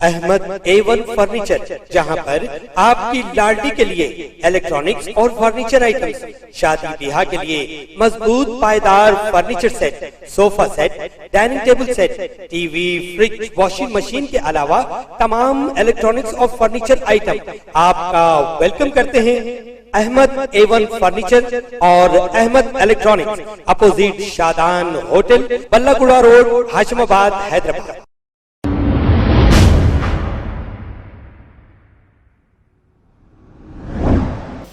Ahmad A1 furniture, जहां पर आपकी लाडली के लिए इलेक्ट्रॉनिक्स और फर्नीचर आइटम्स, शादी ब्याह के लिए मजबूत पायदार furniture set, sofa set, dining table set, TV, fridge, washing machine के अलावा तमाम इलेक्ट्रॉनिक्स और फर्नीचर आइटम आपका वेलकम करते हैं। अहमद A1 फर्नीचर और Ahmed electronics, opposite Shadan hotel, Ballaguda road, Hashimabad, Hyderabad.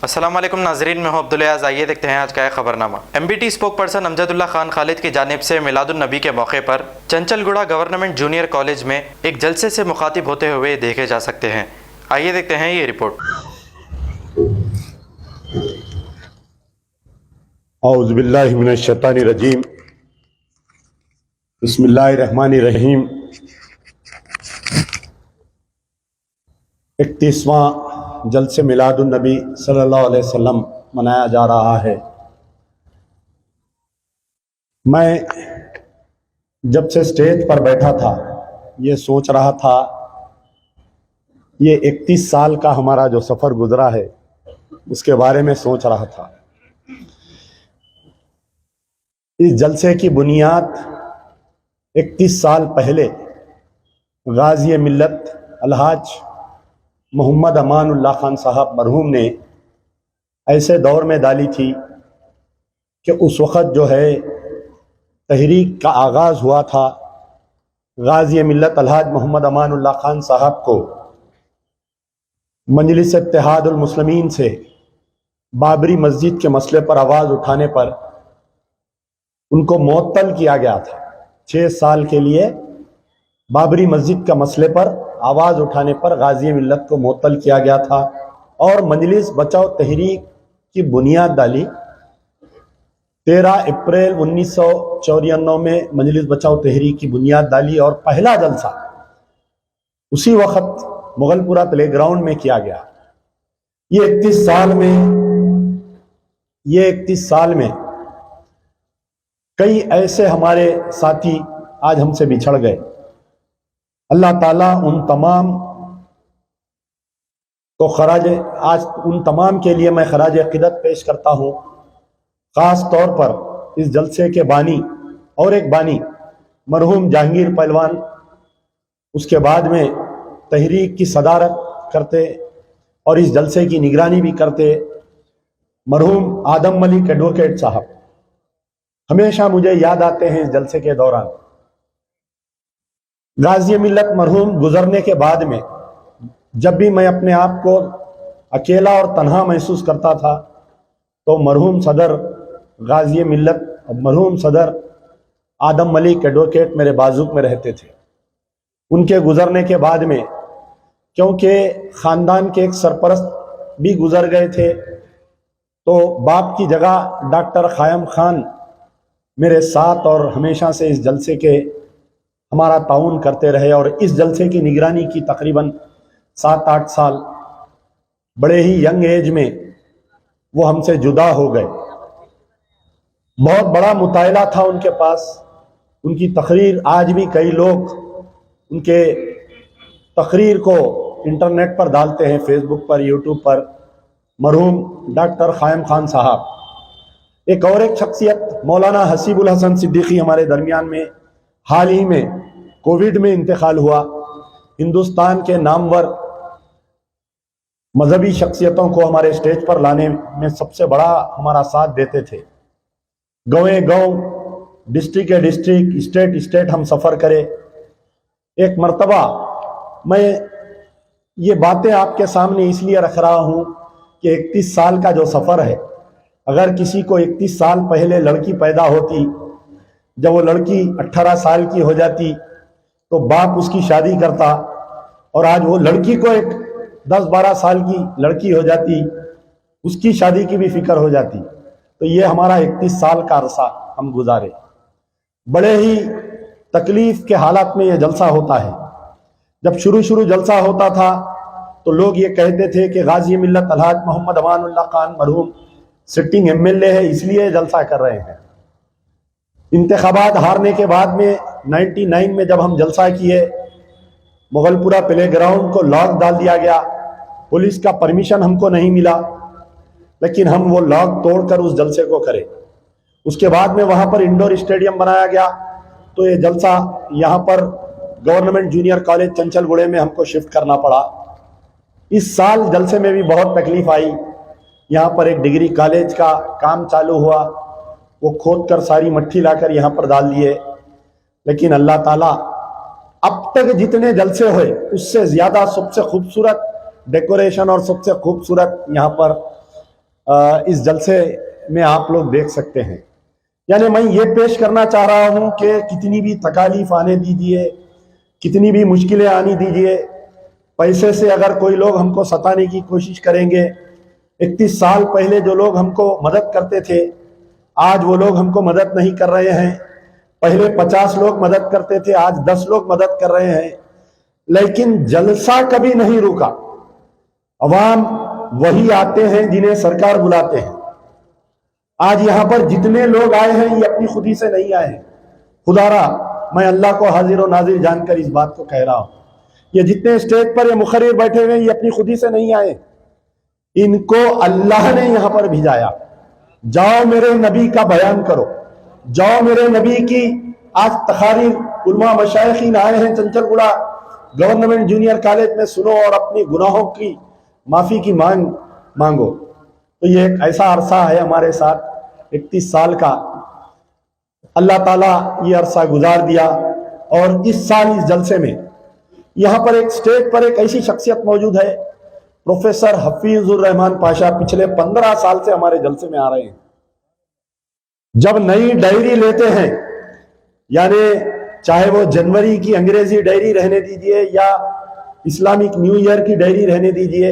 अस्सलाम वालेकुम नाजरीन, मैं हूं अब्दुल अयाज। आइए देखते हैं आज का खबरनामा। MBT spoke person Amjadullah Khan Khalid की जानिब से मिलादुन्नबी के मौके पर चंचलगुड़ा गवर्नमेंट जूनियर कॉलेज में एक जलसे से मुखातिब होते हुए देखे जा सकते हैं। आइए देखते हैं ये रिपोर्ट। औज़ु बिल्लाहि मिनश शैतानिर रजीम, बिस्मिल्लाहिर रहमानिर रहीम। 31वां जलसे मिलादुन्नबी सल्लल्लाहु अलैहि वसल्लम मनाया जा रहा है। मैं जब से स्टेज पर बैठा था ये सोच रहा था, ये 31 साल का हमारा जो सफ़र गुजरा है उसके बारे में सोच रहा था। इस जलसे की बुनियाद 31 साल पहले गाज़ी मिल्लत अलहाज मोहम्मद अमानुल्लाह खान साहब मरहूम ने ऐसे दौर में डाली थी कि उस वक़्त जो है तहरीक का आगाज़ हुआ था। गाज़ी मिल्लत अलहाज मोहम्मद अमानुल्लाह खान साहब को मजलिस इत्तेहादुल मुस्लिमीन से बाबरी मस्जिद के मसले पर आवाज़ उठाने पर उनको मुअत्तल किया गया था। 6 साल के लिए बाबरी मस्जिद का मसले पर आवाज़ उठाने पर गाज़ी मिल्लत को मुअत्तल किया गया था और मजलिस बचाओ तहरीक की बुनियाद डाली। 13 अप्रैल 1994 में मजलिस बचाओ तहरीक की बुनियाद डाली और पहला जलसा उसी वक्त मुगलपुरा प्लेग्राउंड में किया गया। ये 31 साल में कई ऐसे हमारे साथी आज हमसे बिछड़ गए। अल्लाह ताला उन तमाम के लिए मैं खराज अक़ीदत पेश करता हूँ। ख़ास तौर पर इस जलसे के बानी और एक बानी मरहूम जहांगीर पहलवान, उसके बाद में तहरीक की सदारत करते और इस जलसे की निगरानी भी करते मरहूम आदम मलिक एडवोकेट साहब, हमेशा मुझे याद आते हैं। इस जलसे के दौरान गाज़ी मिल्लत मरहूम गुजरने के बाद में जब भी मैं अपने आप को अकेला और तन्हा महसूस करता था तो मरहूम सदर गाज़ी मिल्लत, मरहूम सदर आदम मलिक एडवोकेट मेरे बाजुक में रहते थे। उनके गुजरने के बाद में, क्योंकि ख़ानदान के एक सरपरस्त भी गुजर गए थे, तो बाप की जगह डॉक्टर ख़ायम खान मेरे साथ और हमेशा से इस जलसे के हमारा ताउन करते रहे और इस जलसे की निगरानी की तकरीबन 7-8 साल। बड़े ही यंग एज में वो हमसे जुदा हो गए। बहुत बड़ा मुतायला था उनके पास। उनकी तकरीर आज भी कई लोग उनके तकरीर को इंटरनेट पर डालते हैं, फेसबुक पर, यूट्यूब पर। मरहूम डॉक्टर ख़ायम खान साहब। एक और एक शख्सियत मौलाना हसीबुल हसन सिद्दीकी हमारे दरमियान में हाल ही में कोविड में इंतकाल हुआ। हिंदुस्तान के नामवर मजहबी शख्सियतों को हमारे स्टेज पर लाने में सबसे बड़ा हमारा साथ देते थे। गाँव डिस्ट्रिक्ट डिस्ट्रिक्ट, स्टेट स्टेट हम सफ़र करें। एक मर्तबा मैं ये बातें आपके सामने इसलिए रख रहा हूँ कि 31 साल का जो सफ़र है, अगर किसी को 31 साल पहले लड़की पैदा होती, जब वो लड़की 18 साल की हो जाती तो बाप उसकी शादी करता और आज वो लड़की को एक 10-12 साल की लड़की हो जाती, उसकी शादी की भी फिक्र हो जाती। तो ये हमारा 31 साल का अरसा हम गुजारे। बड़े ही तकलीफ के हालात में ये जलसा होता है। जब शुरू जलसा होता था तो लोग ये कहते थे कि गाज़ी मिल्लत अलहाज मोहम्मद अमानुल्लाह खान मरहूम सिटिंग MLA है, इसलिए जलसा कर रहे हैं। इंतखाबात हारने के बाद में 99 में जब हम जलसा किए मुगलपुरा प्ले ग्राउंड को लॉक डाल दिया गया, पुलिस का परमिशन हमको नहीं मिला, लेकिन हम वो लॉक तोड़कर उस जलसे को करें। उसके बाद में वहां पर इंडोर स्टेडियम बनाया गया, तो ये जलसा यहाँ पर गवर्नमेंट जूनियर कॉलेज चंचलगुड़े में हमको शिफ्ट करना पड़ा। इस साल जलसे में भी बहुत तकलीफ आई। यहाँ पर एक डिग्री कॉलेज का काम चालू हुआ, वो खोद कर सारी मट्टी लाकर यहाँ पर डाल दिए, लेकिन अल्लाह ताला अब तक जितने जलसे हुए उससे ज्यादा सबसे खूबसूरत डेकोरेशन और सबसे खूबसूरत यहाँ पर इस जलसे में आप लोग देख सकते हैं। यानी मैं ये पेश करना चाह रहा हूं कि कितनी भी तकालीफ आने दीजिए, कितनी भी मुश्किलें आने दीजिए, पैसे से अगर कोई लोग हमको सताने की कोशिश करेंगे, 31 साल पहले जो लोग हमको मदद करते थे आज वो लोग हमको मदद नहीं कर रहे हैं। पहले 50 लोग मदद करते थे, आज 10 लोग मदद कर रहे हैं, लेकिन जलसा कभी नहीं रुका। अवाम वही आते हैं जिन्हें सरकार बुलाते हैं। आज यहां पर जितने लोग आए हैं ये अपनी खुदी से नहीं आए हैं। खुदारा मैं अल्लाह को हाजिर और नाजिर जानकर इस बात को कह रहा हूं, ये जितने स्टेज पर ये मुखर्रिर बैठे हुए ये अपनी खुदी से नहीं आए, इनको अल्लाह ने यहां पर भिजाया। जाओ मेरे नबी का बयान करो, जाओ मेरे नबी की आज तकारीर उलमा मशाइखीन आए हैं चंचलगुड़ा गवर्नमेंट जूनियर कॉलेज में, सुनो और अपनी गुनाहों की माफी की मांगो। तो ये एक ऐसा अरसा है हमारे साथ 31 साल का, अल्लाह ताला ये अरसा गुजार दिया। और इस साल इस जलसे में यहाँ पर एक स्टेज पर एक ऐसी शख्सियत मौजूद है, प्रोफेसर हफीजुर रहमान पाशा, पिछले 15 साल से हमारे जलसे में आ रहे हैं। जब नई डायरी लेते हैं, यानी चाहे वो जनवरी की अंग्रेजी डायरी रहने दीजिए या इस्लामिक न्यू ईयर की डायरी रहने दीजिए,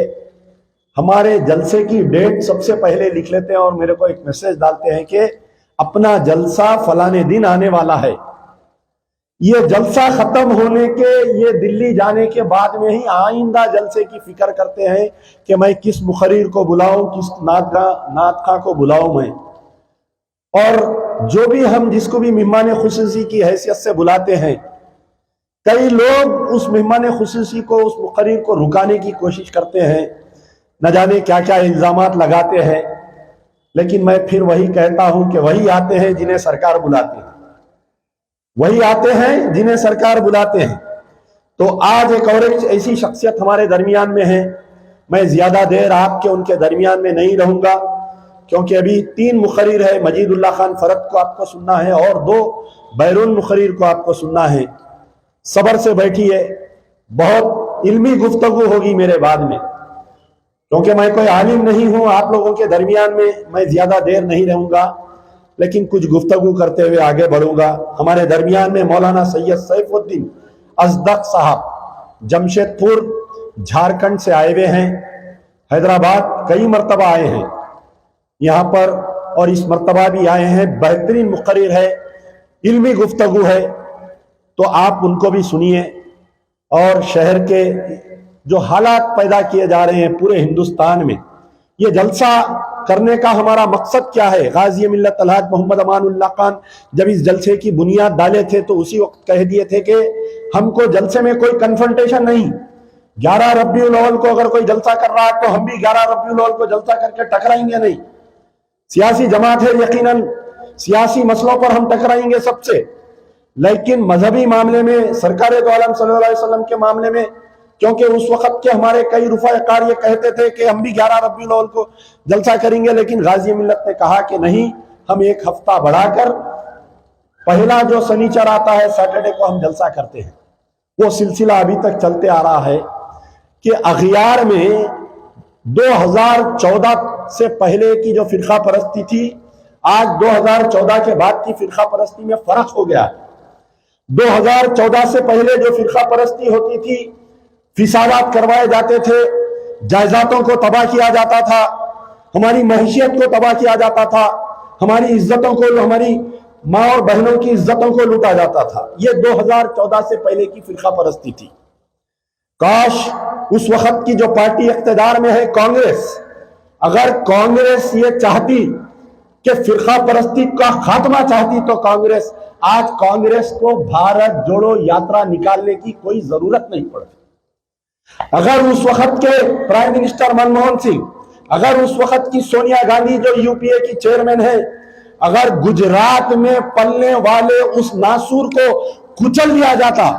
हमारे जलसे की डेट सबसे पहले लिख लेते हैं और मेरे को एक मैसेज डालते हैं कि अपना जलसा फलाने दिन आने वाला है। ये जलसा खत्म होने के, ये दिल्ली जाने के बाद में ही आइंदा जलसे की फिक्र करते हैं कि मैं किस मुखर्रिर को बुलाऊं, किस नातखा को बुलाऊं मैं। और जो भी हम जिसको भी मेहमान खुसूसी की हैसियत से बुलाते हैं, कई लोग उस मेहमान खुसूसी को, उस मुखर्रिर को रुकाने की कोशिश करते हैं, न जाने क्या क्या इल्जामात लगाते हैं। लेकिन मैं फिर वही कहता हूं कि वही आते हैं जिन्हें सरकार बुलाते हैं, वही आते हैं जिन्हें सरकार बुलाते हैं। तो आज एक और ऐसी शख्सियत हमारे दरमियान में है। मैं ज्यादा देर आपके उनके दरमियान में नहीं रहूंगा, क्योंकि अभी 3 मुखर्रिर है, मजीदुल्लाह खान फरद को आपको सुनना है और 2 बैरून मुखर्रिर को आपको सुनना है। सब्र से बैठिए, बहुत इल्मी गुफ्तगू होगी मेरे बाद में, क्योंकि मैं कोई आलिम नहीं हूं। आप लोगों के दरमियान में मैं ज्यादा देर नहीं रहूंगा, लेकिन कुछ गुफ्तगू करते हुए आगे बढ़ूंगा। हमारे दरमियान में मौलाना सैयद सैफुद्दीन अजदक साहब जमशेदपुर झारखंड से आए हुए हैं, हैदराबाद कई मरतबा आए हैं यहाँ पर, और इस मरतबा भी आए हैं। बेहतरीन मुखर्रिर है, इल्मी गुफ्तगू है, तो आप उनको भी सुनिए। और शहर के जो हालात पैदा किए जा रहे हैं पूरे हिंदुस्तान में, ये जलसा करने का हमारा मकसद क्या है। गाजी मिल्लत अलहाज मोहम्मद अमानुल्लाह खान जब इस जलसे की बुनियाद डाले थे तो उसी वक्त कह दिए थे कि हमको जलसे में कोई कन्फ्रंटेशन नहीं। 11 रबीउल अव्वल को अगर कोई जलसा कर रहा है तो हम भी 11 रबीउल अव्वल को जलसा करके टकराएंगे नहीं। सियासी जमात है, यकीनन सियासी मसलों पर हम टकराएंगे सबसे, लेकिन मजहबी मामले में, सरकार दो आलम सल्लल्लाहु अलैहि वसल्लम के मामले में, क्योंकि उस वक्त के हमारे कई रुफाकार ये कहते थे कि हम भी 11 रबीउल अव्वल को जलसा करेंगे, लेकिन गाजी मिल्लत ने कहा कि नहीं, हम एक हफ्ता बढ़ाकर पहला जो शनिचर आता है सैटरडे को हम जलसा करते हैं। वो सिलसिला अभी तक चलते आ रहा है कि अगियार में 2014 से पहले की जो फिरका परस्ती थी, आज 2014 के बाद की फिरका परस्ती में फर्क हो गया। 2014 से पहले जो फिरका परस्ती होती थी, फिसादात करवाए जाते थे, जायदादों को तबाह किया जाता था, हमारी महैशियत को तबाह किया जाता था, हमारी इज्जतों को, हमारी माँ और बहनों की इज्जतों को लूटा जाता था। ये 2014 से पहले की फिरका परस्ती थी। काश उस वक्त की जो पार्टी इख्तिदार में है कांग्रेस, अगर कांग्रेस ये चाहती कि फिरका परस्ती का खात्मा चाहती तो कांग्रेस को भारत जोड़ो यात्रा निकालने की कोई जरूरत नहीं पड़ती। अगर उस वक्त के प्राइम मिनिस्टर मनमोहन सिंह, अगर उस वक्त की सोनिया गांधी जो यूपीए की चेयरमैन है, अगर गुजरात में पलने वाले उस नासूर को कुचल दिया जाता,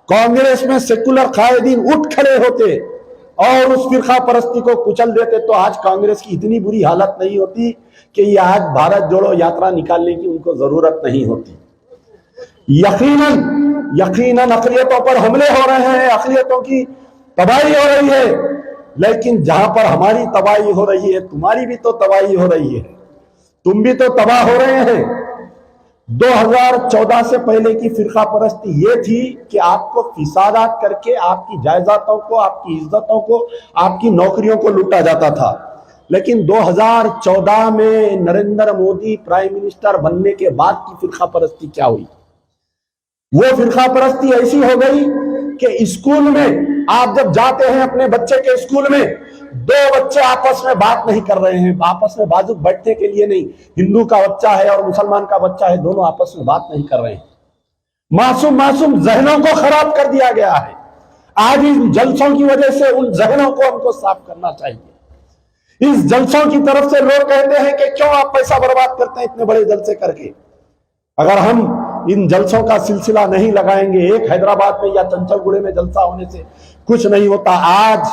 कांग्रेस में सेकुलर कायदीन उठ खड़े होते और उस फिरका परस्ती को कुचल देते, तो आज कांग्रेस की इतनी बुरी हालत नहीं होती कि ये आज भारत जोड़ो यात्रा निकालने की उनको जरूरत नहीं होती। यकीनन अक़लियतों पर हमले हो रहे हैं, अक़लियतों की तबाही हो रही है, लेकिन जहां पर हमारी तबाही हो रही है, तुम्हारी भी तो तबाही हो रही है, तुम भी तो तबाह हो रहे हैं। 2014 से पहले की फिरका परस्ती ये थी कि आपको फिसादात करके आपकी जायदादों को, आपकी इज्जतों को, आपकी नौकरियों को लूटा जाता था। लेकिन 2014 में नरेंद्र मोदी प्राइम मिनिस्टर बनने के बाद की फिरका परस्ती क्या हुई? वो फिरका परस्ती ऐसी हो गई कि स्कूल में आप जब जाते हैं अपने बच्चे के स्कूल में, दो बच्चे आपस में बात नहीं कर रहे हैं, आपस में बाजू बैठने के लिए नहीं, हिंदू का बच्चा है और मुसलमान का बच्चा है, दोनों आपस में बात नहीं कर रहे हैं। मासूम जहनों को खराब कर दिया गया है। आज इन जलसों की वजह से उन जहनों को हमको साफ करना चाहिए। इस जलसों की तरफ से लोग कहते हैं कि क्यों आप पैसा बर्बाद करते हैं इतने बड़े जलसे करके। अगर हम इन जलसों का सिलसिला नहीं लगाएंगे, एक हैदराबाद में या चंचलगुड़े में जलसा होने से कुछ नहीं होता। आज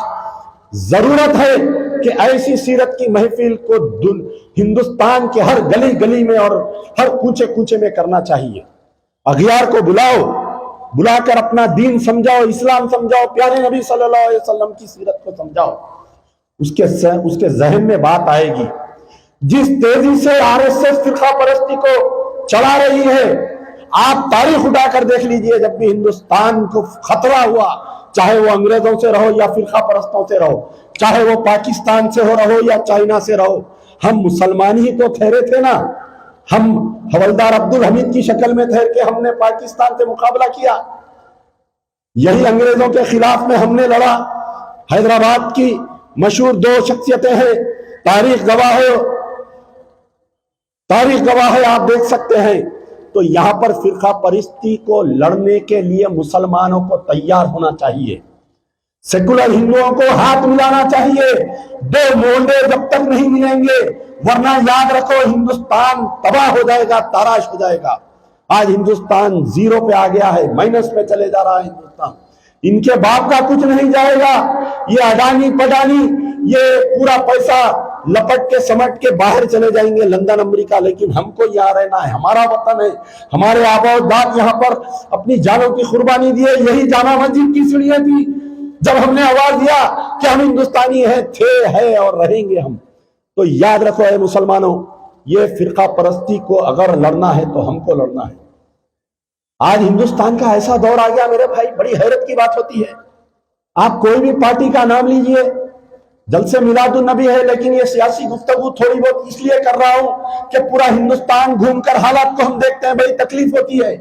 जरूरत है कि ऐसी सीरत की महफिल को हिंदुस्तान के हर गली गली में और हर कूचे कूचे में करना चाहिए। अगियार को बुलाओ, बुलाकर अपना दीन समझाओ, इस्लाम समझाओ, प्यारे नबी सल्लल्लाहु अलैहि वसल्लम की सीरत को समझाओ। उसके जहन में बात आएगी। जिस तेजी से आरएसएस फिरका परस्ती को चला रही है, आप तारीख उठाकर देख लीजिए, जब भी हिंदुस्तान को खतरा हुआ, चाहे वो अंग्रेजों से रहो या फिरका परस्तों से रहो, चाहे वो पाकिस्तान से हो रहो या चाइना से रहो, हम मुसलमान ही तो ठहरे थे ना। हम हवलदार अब्दुल हमीद की शक्ल में ठहर के हमने पाकिस्तान से मुकाबला किया। यही अंग्रेजों के खिलाफ में हमने लड़ा। हैदराबाद की मशहूर दो शख्सियतें हैं, तारीख गवाह है, आप देख सकते हैं। तो यहां पर फिरका परस्ती को लड़ने के लिए मुसलमानों को तैयार होना चाहिए, सेकुलर हिंदुओं को हाथ मिलाना चाहिए। दो मोंडे जब तक नहीं मिलेंगे, वरना याद रखो हिंदुस्तान तबाह हो जाएगा, ताराश हो जाएगा। आज हिंदुस्तान जीरो पे आ गया है, माइनस में चले जा रहा है हिंदुस्तान। इनके बाप का कुछ नहीं जाएगा। ये अडानी पडानी, ये पूरा पैसा लपट के समट के बाहर चले जाएंगे, लंदन अमेरिका, लेकिन हमको यहाँ रहना है, हमारा वतन है। हमारे आबाद यहाँ पर अपनी जानों की कुर्बानी दिए। यही जामा मस्जिद की सीढ़ियां थी जब हमने आवाज दिया कि हम हिंदुस्तानी है और रहेंगे हम। तो याद रखो है मुसलमानों, ये फिरका परस्ती को अगर लड़ना है तो हमको लड़ना है। आज हिंदुस्तान का ऐसा दौर आ गया मेरे भाई, बड़ी हैरत की बात होती है। आप कोई भी पार्टी का नाम लीजिए, जलसे मिलादुन नबी है, लेकिन ये सियासी गुफ्तगू थोड़ी बहुत इसलिए कर रहा हूं कि पूरा हिंदुस्तान घूमकर हालात को हम देखते हैं, बड़ी तकलीफ होती है।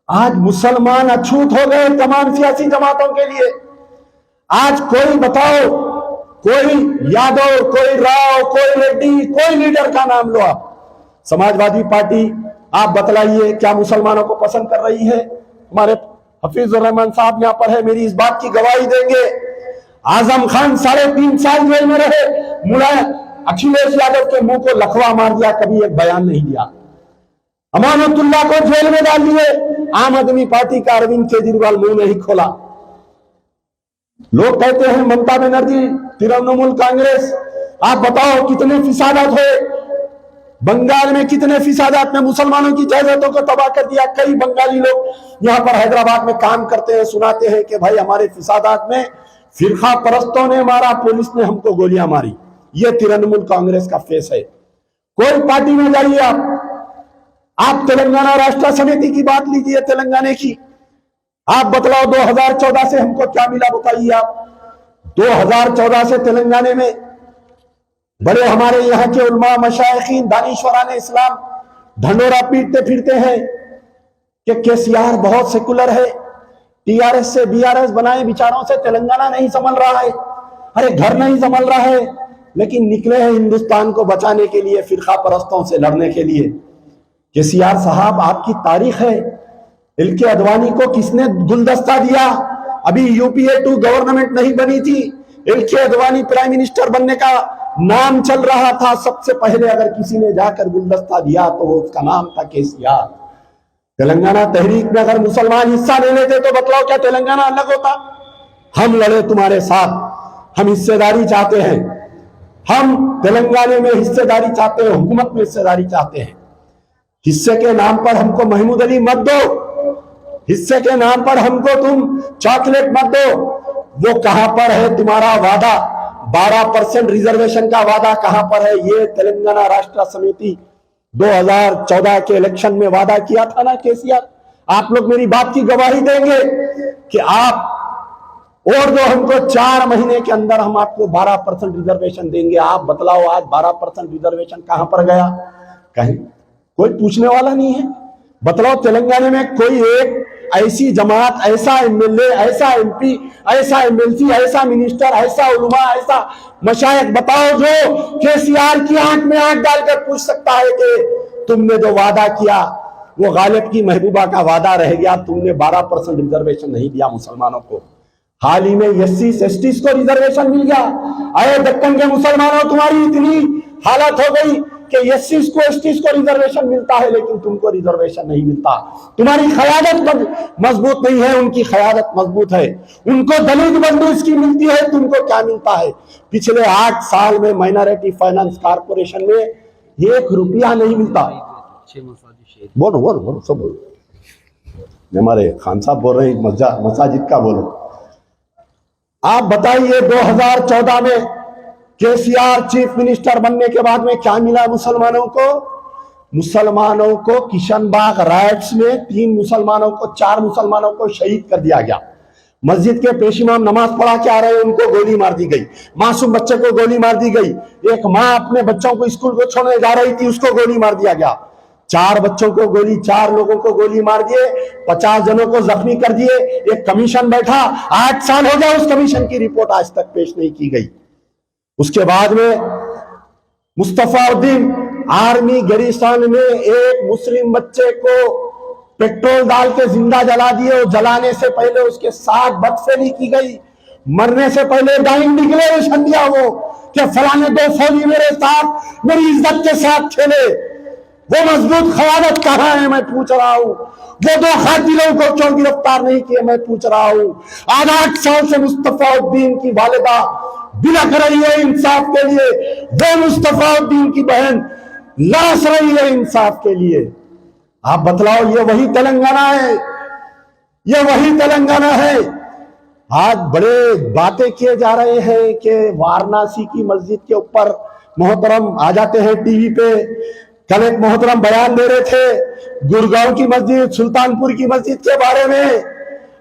आज मुसलमान अछूत हो गए तमाम सियासी जमातों के लिए। आज कोई बताओ, कोई यादव, कोई राव, कोई रेड्डी, कोई लीडर का नाम लो आप। समाजवादी पार्टी आप बतलाइए क्या मुसलमानों को पसंद कर रही है? हमारे हफीजुर रहमान साहब यहाँ पर है, मेरी इस बात की गवाही देंगे। आजम खान 3.5 साल जेल में रहे, मुलायम अखिलेश यादव के मुंह को लखवा मार दिया, कभी एक बयान नहीं दिया। अमानतुल्लाह को जेल में डाल दिए, आम आदमी पार्टी का अरविंद केजरीवाल मुंह नहीं खोला। लोग कहते हैं ममता बनर्जी तृणमूल कांग्रेस, आप बताओ कितने फिसादात हुए बंगाल में, कितने फिसादात में मुसलमानों की जायदादों को तबाह कर दिया। कई बंगाली लोग यहाँ पर हैदराबाद में काम करते हैं, सुनाते हैं कि भाई हमारे फिसादात में फिरका परस्तों ने मारा, पुलिस ने हमको गोलियां मारी। ये तृणमूल कांग्रेस का फेस है। कोई पार्टी में जाइए आप तेलंगाना राष्ट्र समिति की बात लीजिए, तेलंगाना की, आप बतलाओ 2014 से हमको क्या मिला बताइए आप। 2014 से तेलंगाना में बड़े हमारे यहाँ के उलमा मशाइखीन दानिश्वराने इस्लाम ढंडोरा पीटते फिरते हैं कि केसीआर बहुत सेकुलर है, टीआरएस से बीआरएस बनाए विचारों से तेलंगाना नहीं संभल रहा है, अरे घर नहीं संभल रहा है, लेकिन निकले हैं हिंदुस्तान को बचाने के लिए, फिरका परस्तों से लड़ने के लिए। केसीआर साहब आपकी तारीख है, एलके अडवाणी को किसने गुलदस्ता दिया अभी यूपीए 2 गवर्नमेंट नहीं बनी थी, एलके अडवाणी प्राइम मिनिस्टर बनने का नाम चल रहा था। सबसे पहले अगर किसी ने जाकर गुलदस्ता दिया तो वो उसका नाम था केसीआर। तेलंगाना तहरीक में अगर मुसलमान हिस्सा ले लेते तो बतलाओ क्या तेलंगाना अलग होता? हम लड़े तुम्हारे साथ, हम हिस्सेदारी चाहते हैं, हम तेलंगाना में हिस्सेदारी चाहते हैं, हुकूमत में हिस्सेदारी चाहते हैं। हिस्से के नाम पर हमको महमूद अली मत दो, हिस्से के नाम पर हमको तुम चॉकलेट मत दो। वो कहां पर है तुम्हारा वादा? 12% रिजर्वेशन का वादा कहां पर है? ये तेलंगाना राष्ट्र समिति 2014 के इलेक्शन में वादा किया था ना केसीआर। आप लोग मेरी बात की गवाही देंगे कि आप और जो हमको 4 महीने के अंदर हम आपको 12% रिजर्वेशन देंगे। आप बतलाओ आज 12% रिजर्वेशन कहां पर गया? कहीं कोई पूछने वाला नहीं है। बतलाओ तेलंगाना में कोई एक ऐसी जमात, ऐसा एमएलए, ऐसा एमपी, ऐसा एमएलसी, ऐसा मिनिस्टर, ऐसा उलमा, ऐसा मशाइख बताओ जो केसीआर की आंख में आंख डालकर पूछ सकता है कि तुमने जो वादा किया वो गालिब की महबूबा का वादा रह गया, तुमने 12% रिजर्वेशन नहीं दिया मुसलमानों को। हाल ही में एससी एसटी को रिजर्वेशन मिल गया। अरे दक्कन के मुसलमानों, तुम्हारी इतनी हालत हो गई कि एससी को एसटी को रिजर्वेशन मिलता है लेकिन तुमको रिजर्वेशन नहीं मिलता। तुम्हारी क़यादत मजबूत नहीं है, उनकी क़यादत मजबूत है। उनको दलित बंधु इसकी मिलती है, तुमको क्या मिलता है? पिछले 8 साल में माइनॉरिटी फाइनेंस कॉर्पोरेशन में 1 रुपया नहीं मिलता। बोलो बोलो बोलो, सब बोलो। हमारे खान साहब बोल रहे हैं मसाजिद का बोलो। आप बताइए 2014 में केसीआर चीफ मिनिस्टर बनने के बाद में क्या मिला मुसलमानों को? मुसलमानों को किशनबाग राइट्स में 3 मुसलमानों को 4 मुसलमानों को शहीद कर दिया गया। मस्जिद के पेश इमाम नमाज पढ़ा के आ रहे, उनको गोली मार दी गई। मासूम बच्चे को गोली मार दी गई। एक माँ अपने बच्चों को स्कूल को छोड़ने जा रही थी, उसको गोली मार दिया गया। 4 बच्चों को गोली, 4 लोगों को गोली मार दिए, 50 जनों को जख्मी कर दिए। एक कमीशन बैठा, 8 साल हो गया, उस कमीशन की रिपोर्ट आज तक पेश नहीं की गई। उसके बाद में मुस्तफाउद्दीन आर्मी गरिस्तान में एक मुस्लिम बच्चे को पेट्रोल डाल के जिंदा जला दिए और जलाने से पहले उसके साथ बदफेली की गई। मरने से पहले डाइंग डिक्लेरेशन दिया वो कि फलाने 2 फौजी मेरे साथ मेरी इज्जत के साथ खेले। वो मजबूत क़यादत कहां है मैं पूछ रहा हूं? वो 2 कातिलों को क्यों गिरफ्तार नहीं किए मैं पूछ रहा हूं? आज 8 साल से मुस्तफाउद्दीन की वालिदा बिलख रही है इंसाफ के लिए। वो मुस्तफाउद्दीन की बहन लाश रही है इंसाफ के लिए। आप बतलाओ, ये वही तेलंगाना है? ये वही तेलंगाना है? आज बड़े बातें किए जा रहे हैं कि वाराणसी की मस्जिद के ऊपर मोहतरम आ जाते हैं टीवी पे। कल एक मोहतरम बयान दे रहे थे गुड़गांव की मस्जिद, सुल्तानपुर की मस्जिद के बारे में।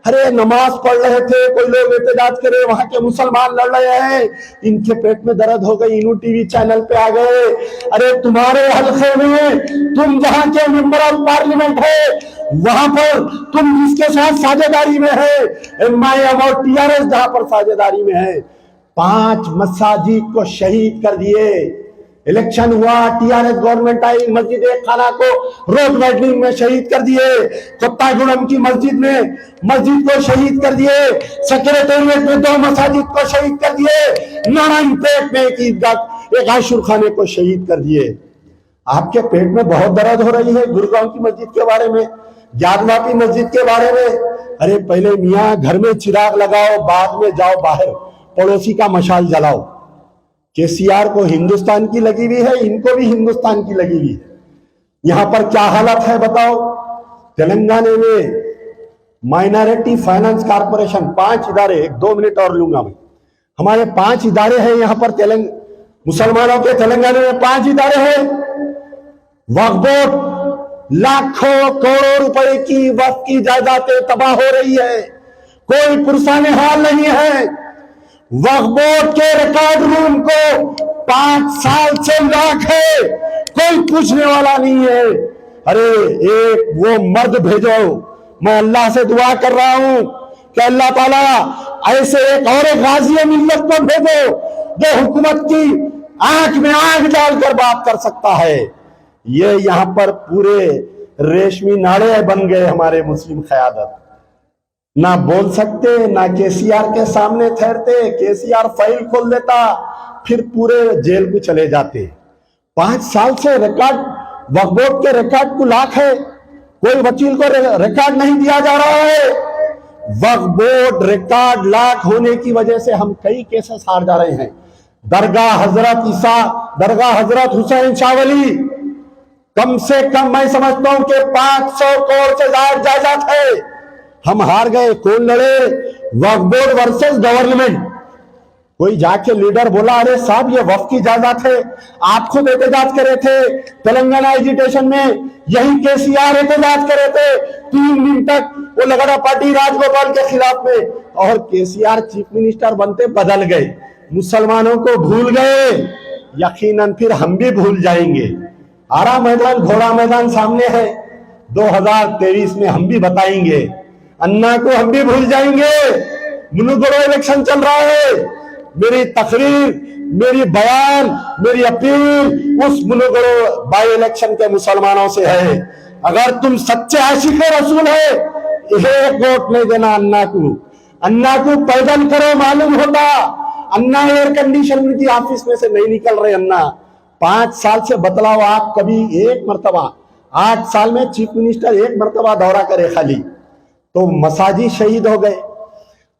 अरे नमाज पढ़ रहे थे, कोई लोग एहतजाज करे, वहां के मुसलमान लड़ रहे हैं, इनके पेट में दर्द हो गई, इन्हों टीवी चैनल पे आ गए। अरे तुम्हारे हल्के में, तुम जहां के मेंबर ऑफ पार्लियामेंट है वहां पर तुम जिसके साथ साझेदारी में है, एमआईएम और टीआरएस जहां पर साझेदारी में है, 5 मसाजिद को शहीद कर दिए। इलेक्शन हुआ, टीआरएस गवर्नमेंट आई, मस्जिद खाना को रोड वाइडनिंग में शहीद कर दिए। कोत्तागुड़म की मस्जिद को शहीद कर दिए। सेक्रेटेरिएट में 2 मसाजिद को शहीद कर दिए। नारायणपेट में एक ईदगाह, एक आशुर खाने को शहीद कर दिए। आपके पेट में बहुत दर्द हो रही है गुड़गांव की मस्जिद के बारे में, जादवापी मस्जिद के बारे में। अरे पहले मियाँ घर में चिराग लगाओ, बाद में जाओ बाहर पड़ोसी का मशाल जलाओ। केसीआर को हिंदुस्तान की लगी हुई है, इनको भी हिंदुस्तान की लगी हुई है। यहां पर क्या हालत है बताओ? तेलंगाना में माइनॉरिटी फाइनेंस कॉर्पोरेशन 5 इदारे, 1-2 मिनट और लूंगा मैं। हमारे 5 इदारे हैं यहां पर मुसलमानों के तेलंगाना में 5 इदारे हैं। वक्फ बोर्ड लाखों करोड़ों रुपए की वक्फ की जायदादें तबाह हो रही है, कोई पुरसाने हाल नहीं है। वक्फ बोर्ड के रिकॉर्ड रूम को 5 साल से लॉक है, कोई पूछने वाला नहीं है। अरे एक वो मर्द भेजो, मैं अल्लाह से दुआ कर रहा हूं कि अल्लाह ताला ऐसे एक और गाजी मिल्लत को भेजो जो हुकूमत की आंख में आंख डालकर बात कर सकता है। ये यहां पर पूरे रेशमी नाड़े बन गए हमारे मुस्लिम क़यादत। ना बोल सकते, ना केसीआर के सामने ठहरते। केसीआर फाइल खोल देता, फिर पूरे जेल को चले जाते। 5 साल से रिकॉर्ड, वक्फ बोर्ड के रिकॉर्ड को लाख है, कोई वकील को रिकॉर्ड नहीं दिया जा रहा है। वक्फ बोर्ड रिकॉर्ड लाख होने की वजह से हम कई केसेस हार जा रहे हैं। दरगाह हजरत हुसैन शाहवली, कम से कम मैं समझता हूं कि 500 करोड़ से ज्यादा जायदाद है, हम हार गए। कौन लड़े? वक्फ बोर्ड वर्सेस गवर्नमेंट। कोई जाके लीडर बोला, अरे साहब ये वक्फ की जायदाद है, आप खुद एहतजाज करे थे तेलंगाना एजिटेशन में, यही केसीआर एहतजाज करे थे 3 दिन तक वो लगड़ा पार्टी राजगोपाल के खिलाफ में, और केसीआर चीफ मिनिस्टर बनते बदल गए, मुसलमानों को भूल गए। यकीनन फिर हम भी भूल जाएंगे। आरा मैदान, घोड़ा मैदान सामने है, 2023 में हम भी बताएंगे, अन्ना को हम भी भूल जाएंगे। मुनुगढ़ो इलेक्शन चल रहा है, मेरी तकरीर, मेरी बयान, मेरी अपील उस मुनुगढ़ो बाई इलेक्शन के मुसलमानों से है। अगर तुम सच्चे आशिक रसूल है, एक वोट नहीं देना अन्ना को। अन्ना को पैदल करो, मालूम होता। अन्ना एयर कंडीशन की ऑफिस में से नहीं निकल रहे। अन्ना 5 साल से बतलाओ, आप कभी एक मर्तबा, 8 साल में चीफ मिनिस्टर एक मर्तबा दौरा करे खाली, तो मसाजी शहीद हो गए।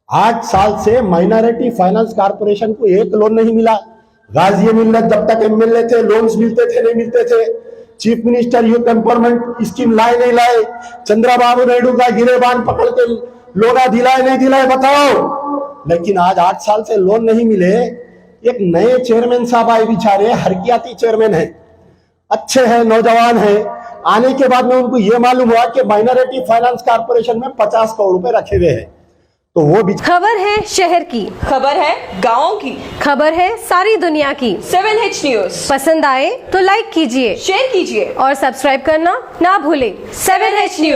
8 साल से माइनॉरिटी फाइनेंस कॉर्पोरेशन को एक लोन नहीं मिला। गाजी मिल्लत जब तक एमएलए थे, लोन्स मिलते थे नहीं मिलते थे। Chief minister youth empowerment scheme लाए नहीं लाए। चंद्रबाबू नायडू का गिरेबान पकड़ के लोना दिलाए नहीं दिलाए, बताओ। लेकिन आज 8 साल से लोन नहीं मिले। एक नए चेयरमैन साहब आए, बेचारे हरकियाती चेयरमैन है, अच्छे हैं, नौजवान है। आने के बाद में उनको यह मालूम हुआ कि माइनॉरिटी फाइनेंस कॉर्पोरेशन में 50 करोड़ रुपए रखे हुए हैं। तो वो भी खबर है शहर की, खबर है गाँव की, खबर है सारी दुनिया की। 7H न्यूज पसंद आए तो लाइक कीजिए, शेयर कीजिए और सब्सक्राइब करना ना भूलें। 7H news.